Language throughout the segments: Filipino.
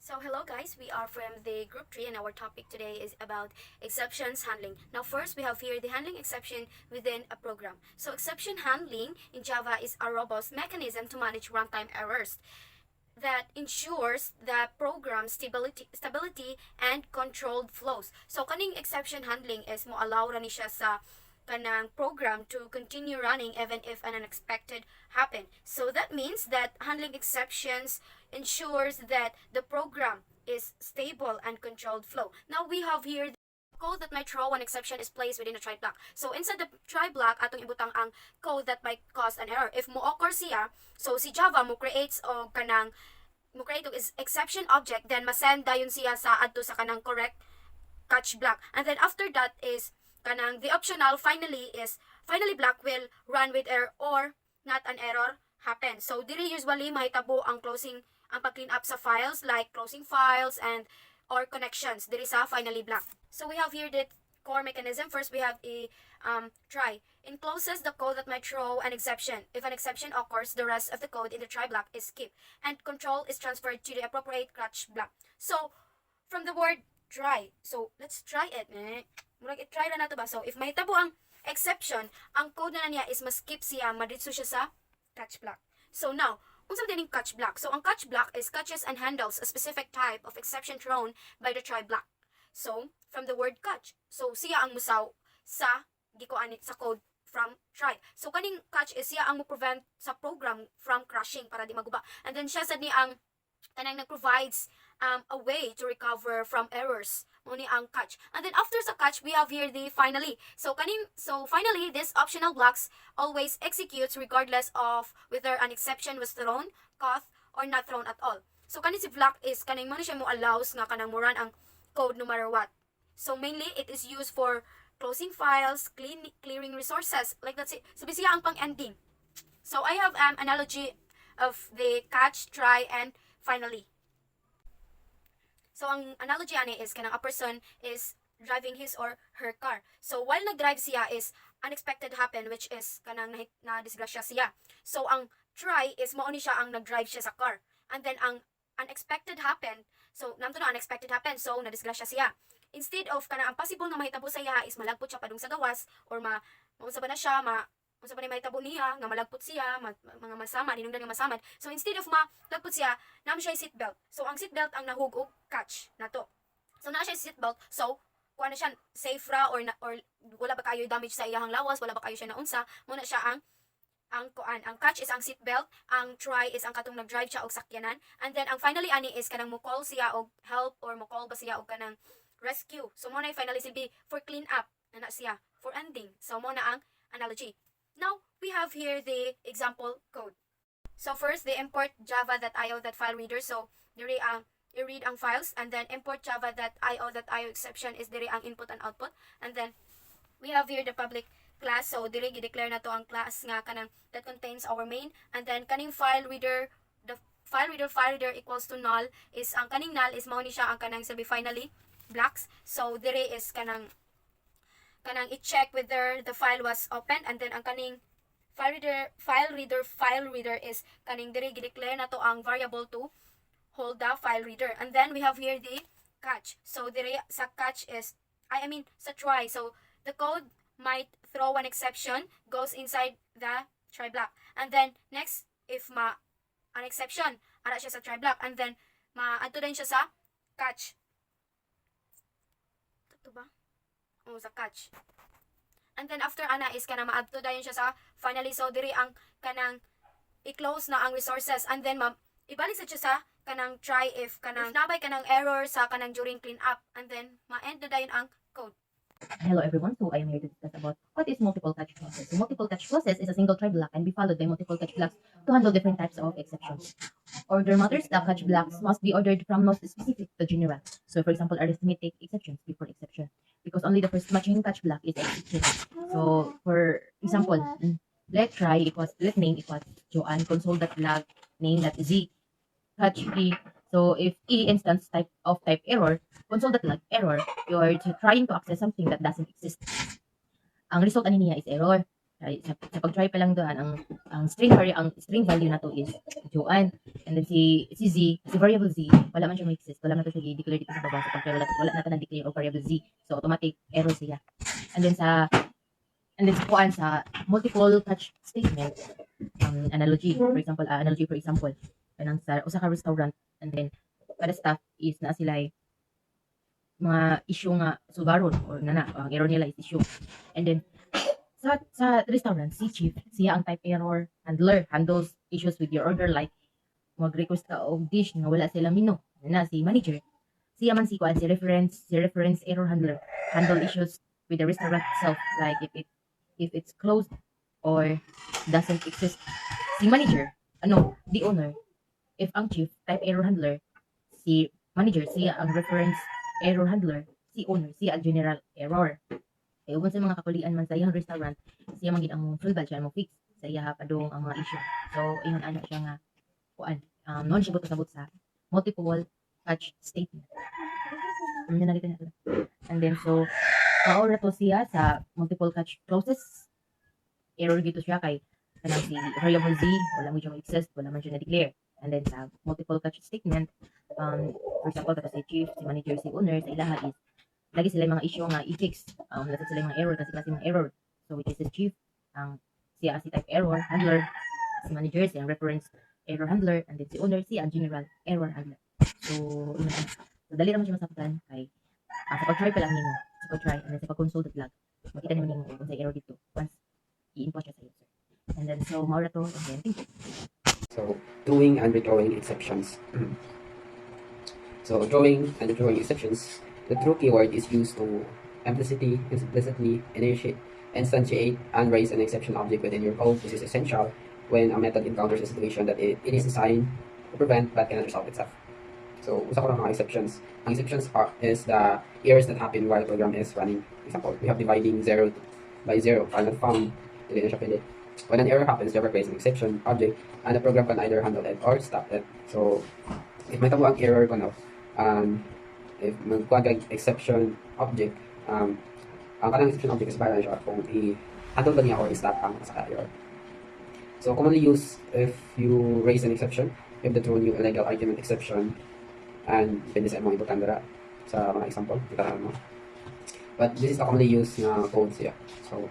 So hello guys, we are from the group 3 and our topic today is about exceptions handling. Now first we have here the handling exception within a program. So exception handling in Java is a robust mechanism to manage runtime errors that ensures the program stability and controlled flows. So kaning exception handling is mo allow ra ni siya sa kanang program to continue running even if an unexpected happen. So that means that handling exceptions ensures that the program is stable and controlled flow. Now we have here code that might throw an exception is placed within the try block. So inside the try block, atong ibutang ang code that might cause an error. If mo occur siya, so si Java mo creates o kanang mo create is exception object, then masend dayon siya sa adto sa kanang correct catch block. And then after that is kanang the optional finally block will run with error or not an error happen. So diri usually mahitabo ang closing ang pag-clean up sa files like closing files and or connections diri sa finally block. So we have here the core mechanism. First we have a try. Encloses the code that might throw an exception. If an exception occurs, the rest of the code in the try block is skipped and control is transferred to the appropriate catch block. So from the word try, so let's try it. Murag i-try na nato ba? So if mahitabo ang exception, ang code na niya is ma-skip siya, madritso siya sa catch block. So now, unsa din catch block? So ang catch block is catches and handles a specific type of exception thrown by the try block. So from the word catch, so siya ang musaw sa gikuan sa code from try. So kaning catch is siya ang mo prevent sa program from crashing para di maguba. And then siya sad ni ang kanang nag-provides a way to recover from errors mo ni ang catch. And then after sa catch we have here the finally. So finally this optional blocks always executes regardless of whether an exception was thrown, caught, or not thrown at all. So kaning si block is kaning mo siya mo allows nga kanang mo run ang code no matter what. So mainly it is used for closing files, clearing resources, like that's it. So siya ang pang-ending. So I have analogy of the catch, try, and finally. So ang analogy ani is kanang a person is driving his or her car. So while nag-drive siya is unexpected happen which is kanang na disgrasya siya. So ang try is mao ni siya ang nag-drive siya sa car. And then ang unexpected happen. So namto na unexpected happen so na disgrasya siya. Instead of kanang ang possible nga mahitabo sa iya is malagpot siya padung sa gawas or maunsa ba na siya unsa pa ni mahitabo niya nga malagpot siya mga masamad hinungdan nga masamad. So instead of malagpot siya nam siya seatbelt. So ang seatbelt ang nahug og catch nato. So naa siya seatbelt. So kuha na siya safe ra or wala ba kayo damage sa iyang lawas, wala ba kayo siya naunsa, mo na siya ang catch is ang seatbelt, ang try is ang katong nag-drive siya og sakyanan, and then ang finally ani is kanang mo call siya og help or mo call ba siya og kanang rescue. So mo na finally silbi for clean up na siya for ending. So mo na ang analogy. Now we have here the example code. So first the import java.io.file reader. So diri ang i-read ang files, and then import java.io.io exception is diri ang input and output, and then we have here the public class. So diri gi-declare na to ang class nga kanang that contains our main, and then kaning file reader file reader equals to null is ang kaning null is mao ni siya ang kanang sabi finally blocks. So diri is kanang i-check whether the file was open, and then ang kaning file reader is kaning diri gi-declare na to ang variable to hold the file reader. And then we have here the catch. So diri sa catch is sa try. So the code might throw an exception, goes inside the try block. And then next if an exception ara siya sa try block, and then maadto din siya sa catch. Ito ba? Sa catch. And then after ana is kanang maadto dayon siya sa finally. So diri ang kanang i-close na ang resources, and then ibalik sa siya sa kanang try if nabay kanang error sa kanang during clean up, and then ma-end na dayon ang code. Hello everyone, so I am here to discuss about what is multiple catch process. So multiple catch process is a single try block and be followed by multiple catch blocks to handle different types of exceptions. Order matters, the catch blocks must be ordered from most specific to general. So for example, arithmetic exceptions before exception, because only the first matching catch block is executed. So for example, let try equals let name equals Joanne console.log name.z catch E. So if E instance type error, console.log error, you are trying to access something that doesn't exist. Ang result ani niya is error. Ay, sa pag-try pa lang doon, ang string value na to is Joanne. And then si variable Z, wala man siya exist. Wala man to siya i-declare dito sa baba. Sa pag-try, wala na to na-declare o variable Z. So, automatic error siya. And then sa kuan sa multiple touch statement, analogy, for example, kanang sa usa ka restaurant, and then kada staff is na sila mga issue nga sugaron or ang error nila is issue. And then sa restaurant, si chief, siya ang type error handles issues with your order, like mag-request ka og dish nga wala sila menu. Si manager, siya man si reference error handle issues with the restaurant itself, like if it's closed or doesn't exist. Si manager, the owner. If ang chief, type error handler, si manager, siya ang reference error handler, si owner, siya ang general error. Kaya uban sa mga kakulian man sa iyang restaurant, siya man gid ang sulbad, siya mo fix sa iya padung ang mga issue. So, ingon ana siya nga kuan, non siya buto sa multiple touch statement. And then so, maura to siya sa multiple touch clauses. Error gito siya kay kanang si variable Z, wala mo siya exist, wala man siya na-declare. And then sa multiple touch statement, for example, kasi si chief, si manager, si owner, sa ilaha is lagi sila yung mga issue nga i-fix. Lagi sila yung mga error kasi mga error. So which is the chief, siya si type error handler, si manager, siya ang reference error handler, and then si owner, siya ang general error handler. So, yun na. So, dali naman siya masaktan kay sa pag-try pa lang nimo, sa pag-try, and then sa pag-consult at log, makita naman nimo kung sa error dito once i-input siya sa user. And then, so, maura to, and then, thank you. So, throwing and rethrowing exceptions. So, throwing and rethrowing exceptions, the throw keyword is used to implicitly instantiate and raise an exception object within your code. This is essential when a method encounters a situation that it is designed to prevent but cannot resolve itself. So, usa ko lang mga exceptions. Ang exceptions is the errors that happen while the program is running. Example, we have dividing 0 by 0, file not found, dili na siya pwede. When an error happens, Java creates an exception object, and the program can either handle it or stop it. So, if may tabo ang error ko no, if magkuha kag exception object, ang kanang exception object is para siya kung i-handle ba niya or i-stop ang sa error. So, commonly used if you raise an exception, if the throw new illegal argument exception, and pwede sa mga importante ra sa mga example, kita mo. But this is the commonly used na code siya. So,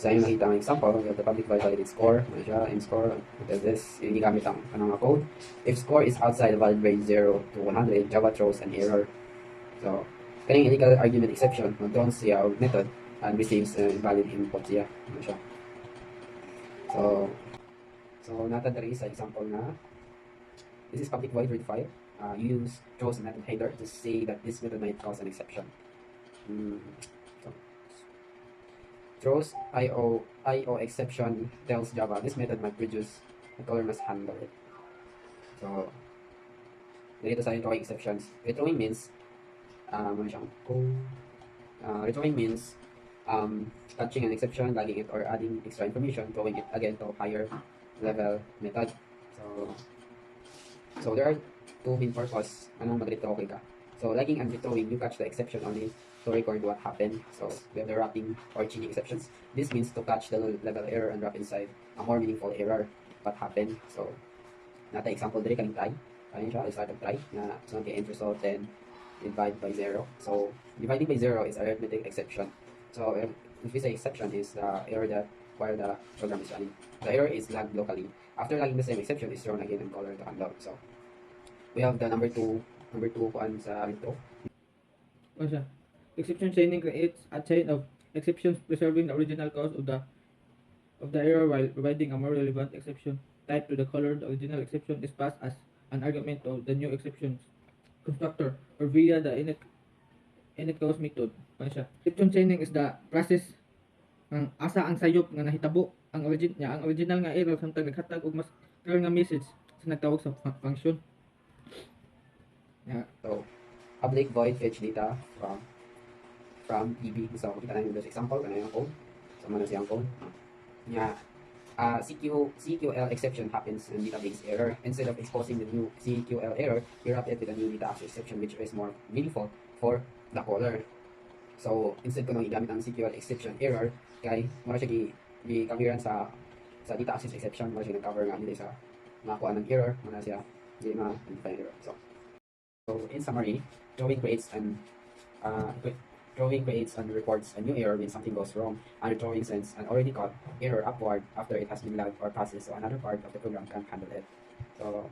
sa inyo nakita ang example, we have the public void validate score, ano siya, in score, because this, yung gamit ang kanang code. If score is outside the valid range 0 to 100, Java throws an error. So, kaning illegal argument exception, mag-throw siya og method and receives an invalid input siya, ano siya. So natad diri sa example na, this is public void verify. You use throws a method header to say that this method might cause an exception. Throws IO exception tells Java this method might produce a color must handle it. So, dito sa throwing exceptions, rethrowing means rethrowing means catching an exception, lagging it, or adding extra information, throwing it again to higher level method. So there are two main purpose anong mag-rethrowing ka. So lagging and rethrowing, you catch the exception only to record what happened. So we have the wrapping or changing exceptions. This means to catch the level error and wrap inside a more meaningful error what happened. So nata example diri kaning try. Ayun siya, start of try na so the end result then divide by 0. So dividing by 0 is arithmetic exception. So if we say exception is the error that while the program is running. The error is lagged locally. After lagging, the same exception is thrown again and color to handle. So we have the number two kuan sa retro. Also, exception chaining creates a chain of exceptions preserving the original cause of the error while providing a more relevant exception tied to the color. The original exception is passed as an argument of the new exceptions constructor or via the init cause method. Exception chaining is the process ng asa ang sayop nga nahitabo ang original nga error samtang naghatag og mas clear nga message sa nagtawag sa function. So public void fetch data from DB. So kita na yung example ano yung code. So mana siyang code. CQL exception happens in database error. Instead of exposing the new CQL error, you wrap it with a new data access exception which is more meaningful for the caller. So instead ko nang igamit ang CQL exception error kay mara siya Gikampiran sa data access exception wala siya nag-cover nga dito sa makakuha ng error wala siya di ma-define error. So in summary, drawing creates and reports a new error when something goes wrong, and drawing sends an already caught error upward after it has been lagged or passes, so another part of the program can handle it. So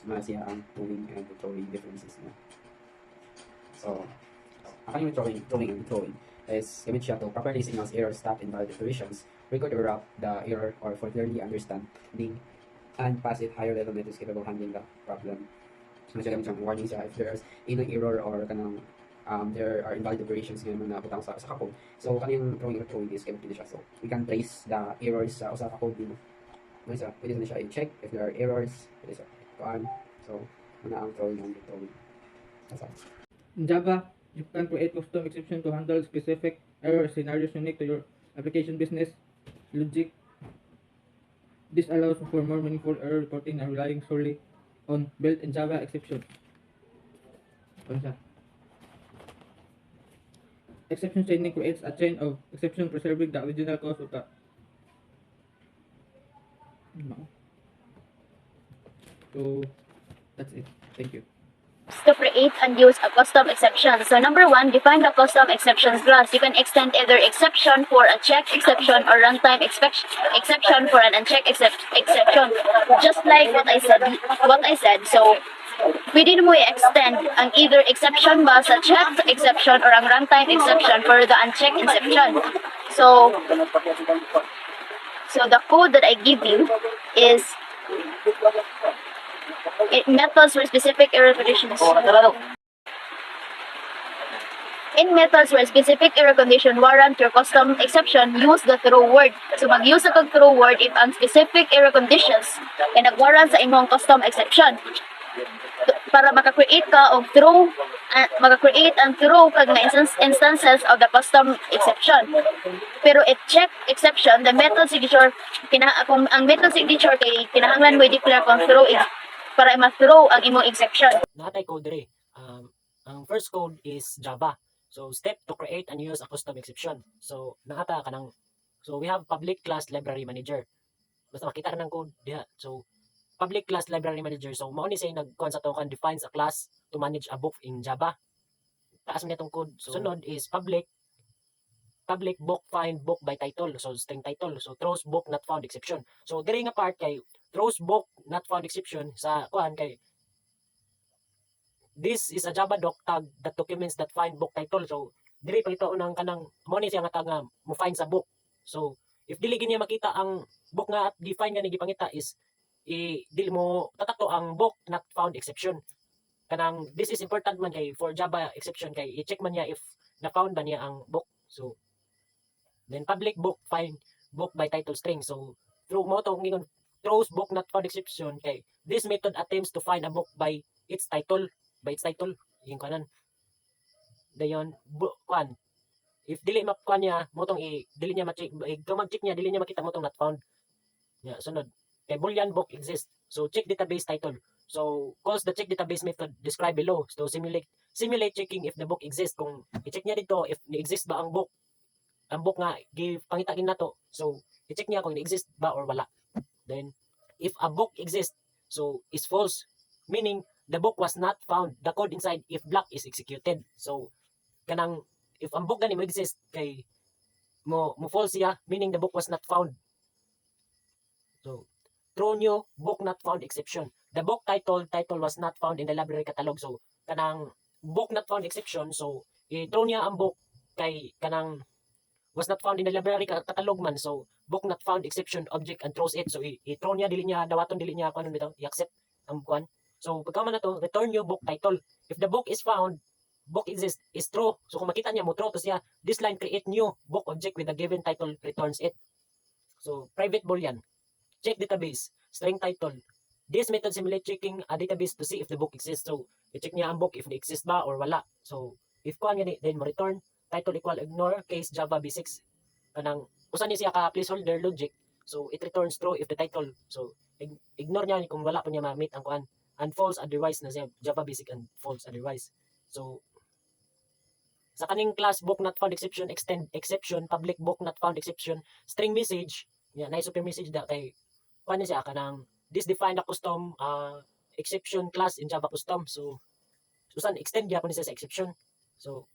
siya ang drawing and drawing differences niya. So ang kanyang drawing and drawing is gamit siya to properly signals error, stop, invalid operations, record or route the error, or for clearly understanding and pass it higher level methods capable handling the problem. So siya gamit siyang warning siya if there's any error or kanang there are invalid operations ngayon na putang sa code. So kanang drawing is gamit siya. So we can trace the errors sa usa ka code din. Pwede na siya i-check if there are errors. Pwede siya kuan. So ang drawing and drawing. That's all. In Java, you can create custom exception to handle specific error scenarios unique to your application business logic. This allows for more meaningful error reporting and relying solely on built-in Java exception. Exception chaining creates a chain of exception preserving the original cause of the So that's it. Thank you. To create and use a custom exception. So number one, define the custom exceptions class. You can extend either exception for a checked exception or runtime exception for an unchecked exception. Just like what I said. So pwede mo i-extend ang either exception ba sa checked exception or ang runtime exception for the unchecked exception. So the code that I give you is methods for specific error conditions. In methods where specific error condition warrant your custom exception, use the throw word. So mag-use ka kag throw word if ang specific error conditions ay nagwarrant sa imong custom exception. Para maka-create ka og throw and throw kag na instances of the custom exception. Pero it check exception, the method signature kung ang method signature kay kinahanglan mo i-declare kung throw para ma-throw ang imong exception. Natay code diri. Ang first code is Java. So step to create and use a custom exception. So nakata kanang we have public class library manager. Basta makita ka ng code diha. So public class library manager. So mao ni say nagkuan sa token defines a class to manage a book in Java. Taas man itong code. So sunod is public book find book by title. So string title. So throws book not found exception. So diri nga part kay throws book not found exception sa kuan kay this is a Java doc tag that documents that find book title. So diri palito unang kanang mo ni siya nga tag nga mo find sa book. So if dili gini makita ang book nga define nga ni gipangita is dili mo tatakto ang book not found exception. Kanang this is important man kay for Java exception kay i-check man niya if na found ba niya ang book. So then public book find book by title string. So through mo to ngingon throws book not found exception kay this method attempts to find a book by its title yung kanan dayon kuan if dili mapkuan niya motong dili niya ma-check mag-check niya dili niya makita motong not found ya sunod kay boolean book exists. So check database title. So calls the check database method described below. So simulate checking if the book exists. Kung i-check niya dito if ni-exist ba ang book nga gipangita nato. So i-check niya kung ni-exist ba or wala. Then if a book exists, so is false, meaning the book was not found. The code inside if block is executed. So kanang if ang book gani mo exist kay mo false siya, meaning the book was not found. So throw new book not found exception. The book title was not found in the library catalog. So kanang book not found exception, so i-throw niya ang book kay kanang was not found in the library catalog man. So book not found exception object and throws it. So i-throw niya dili niya dawaton dili niya kuno bitaw i-accept ang kuan. So pagka man nato return new book title. If the book is found, book exists is true. So kung makita niya mo throw to siya, this line create new book object with a given title returns it. So private boolean check database string title. This method simulate checking a database to see if the book exists. So i-check niya ang book if exist ba or wala. So if kuan gani then mo return title equal ignore case Java B6 kanang usa ni siya ka placeholder logic. So it returns true if the title. So ignore niya kung wala pa niya ma-meet ang kuan and false otherwise na siya Java basic and false otherwise. So sa kaning class book not found exception, extend exception, public book not found exception, string message, na super message da kay kuan siya kanang this define a custom exception class in Java custom. So susan extend gyapon siya sa exception. So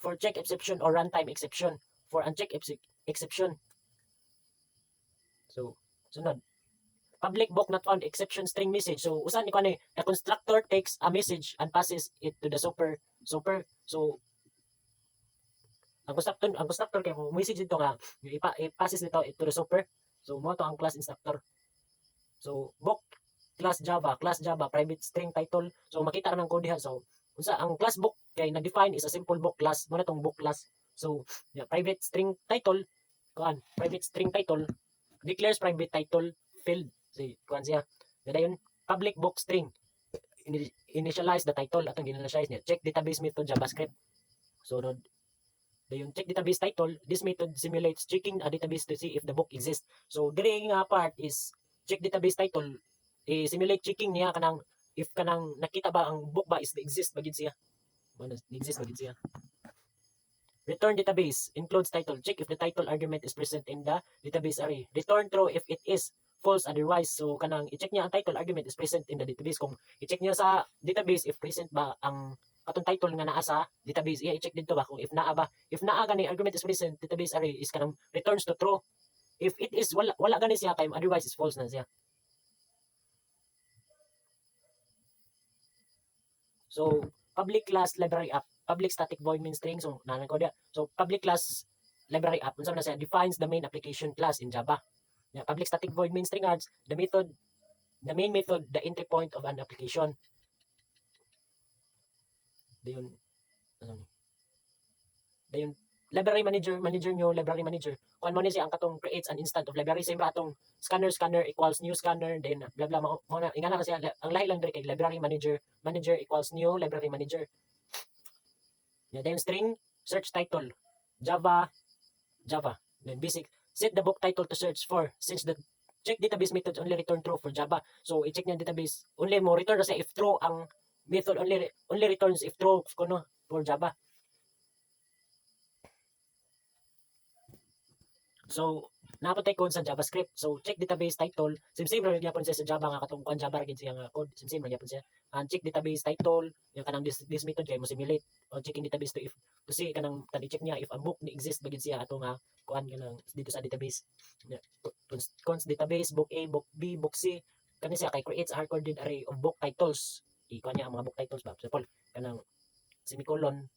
for check exception or runtime exception, for uncheck exception. So sunod, public book not found exception string message. So usan ni kuan the constructor takes a message and passes it to the super. So ang constructor kay mo message dito nga i-passes nito to the super. So mo to ang class instructor. So book class Java private string title. So makita ra ng code diha. So unsa ang class book kay na-define is a simple book class. Mo na tong book class. So private string title declares private title field. Si kuan siya. Dayon public book string initialize the title atong gininitialize niya. Check database method JavaScript. So dayon check database title, this method simulates checking a database to see if the book exists. So diri nga part is check database title simulate checking niya kanang if kanang nakita ba ang book ba is exist ba gid siya. Exist ba gid siya. Return database includes title. Check if the title argument is present in the database array. Return true if it is false otherwise. So kanang i-check niya ang title argument is present in the database. Kung i-check niya sa database if present ba ang atong title nga naa sa database, i-check dito ba kung if naa gani argument is present, database array is kanang returns to true. If it is wala gani siya kay otherwise is false na siya. So public class library app, public static void main string. So nanan ko dia. So public class library app unsa na siya defines the main application class in Java. Public static void main string adds the main method, the entry point of an application. Dayon library manager kuan mo ni siya ang katong creates an instant of library same ra atong scanner equals new scanner then blah blah mo na ingana na siya ang lahi lang diri kay library manager equals new library manager. Then string search title Java then basic set the book title to search for since the check database methods only return true for Java. So i-check niya database only mo return sa if true ang method only returns if true kuno for Java. So napatay code sa JavaScript. So check database title same ra gyapon siya sa Java nga katong kuan Java ra gid siya nga code same ra gyapon siya. And check database title yung kanang this method kay mo simulate o checking database to see kanang tani-check niya if a book ni exist ba gid siya ato nga kuan kanang dito sa database. Const database book A, book B, book C kani siya kay creates a hard-coded array of book titles. Ikuan niya ang mga book titles ba. For example, kanang semicolon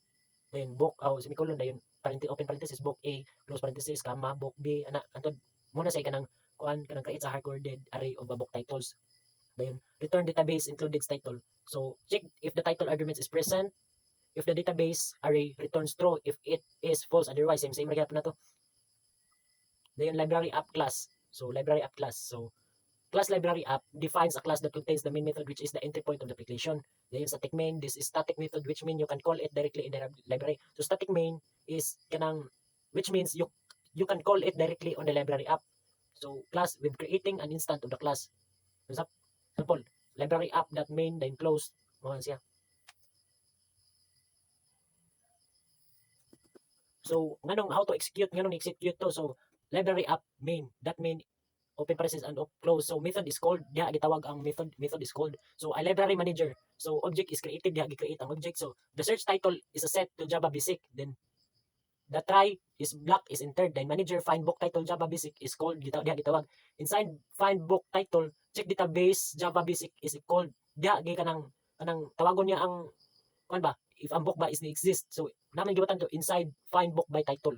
then book semicolon dayon open parenthesis book A close parenthesis comma book B ana antod muna say kanang kuan kanang creates a hard-coded array of book titles. Then return database included title. So check if the title argument is present. If the database array returns true, if it is false otherwise same ra gyapon na to. Then library app class. So library app class. So class library app defines a class that contains the main method which is the entry point of the application. Then static main, this is static method which means you can call it directly in the library. So static main is kanang which means you can call it directly on the library app. So class with creating an instant of the class. For example, library app that main then close mo siya. So nganong how to execute to. So library app main that main open parenthesis and close. So method is called diha gitawag ang method is called. So a library manager. So object is created diha gi-create ang object. So the search title is a set to Java basic. Then the try is block is entered. Then manager find book title Java basic is called diha gitawag. Inside find book title check database Java basic is called diha gi kanang tawagon niya ang kuan ba if ang book ba is exist. So naman gibutan to inside find book by title.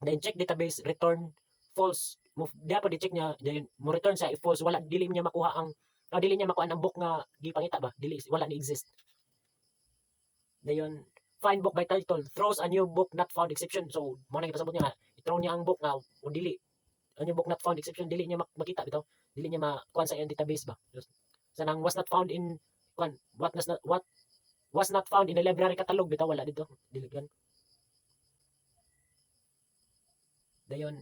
Then check database return false. Diha pa di-check niya mo return sa if false wala dili niya makuha ang book nga gipangita ba dili wala ni exist. Dayon find book by title throws a new book not found exception. So mo na gipasabot niya i-throw niya ang book nga o dili a new book not found exception dili niya makita bitaw dili niya makuha sa iyang database ba. So nang was not found in what was not found in the library catalog bitaw wala dito dili gan. Dayon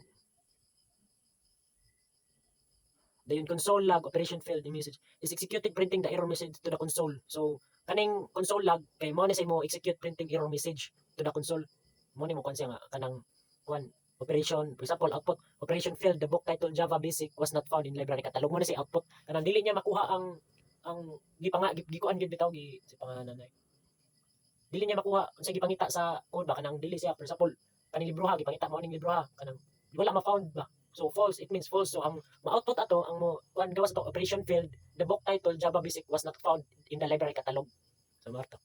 console log operation failed the message is executed printing the error message to the console. So kaning console log kay mo ni say mo execute printing error message to the console. Mo ni mo kon siya nga kanang kuan operation, for example, output operation failed, the book title Java Basic was not found in library catalog. Mo ni say output kanang dili niya makuha ang gikuan gyud bitaw gi si pangalan nay. Dili niya makuha unsa gipangita sa code ba kanang dili siya, for example, kaning libro ha gipangita mo ning libro ha kanang wala ma-found ba. So false, it means false. So ang ma-output ato ang mo kuan gawas to operation failed, the book title Java Basic was not found in the library catalog. So marto.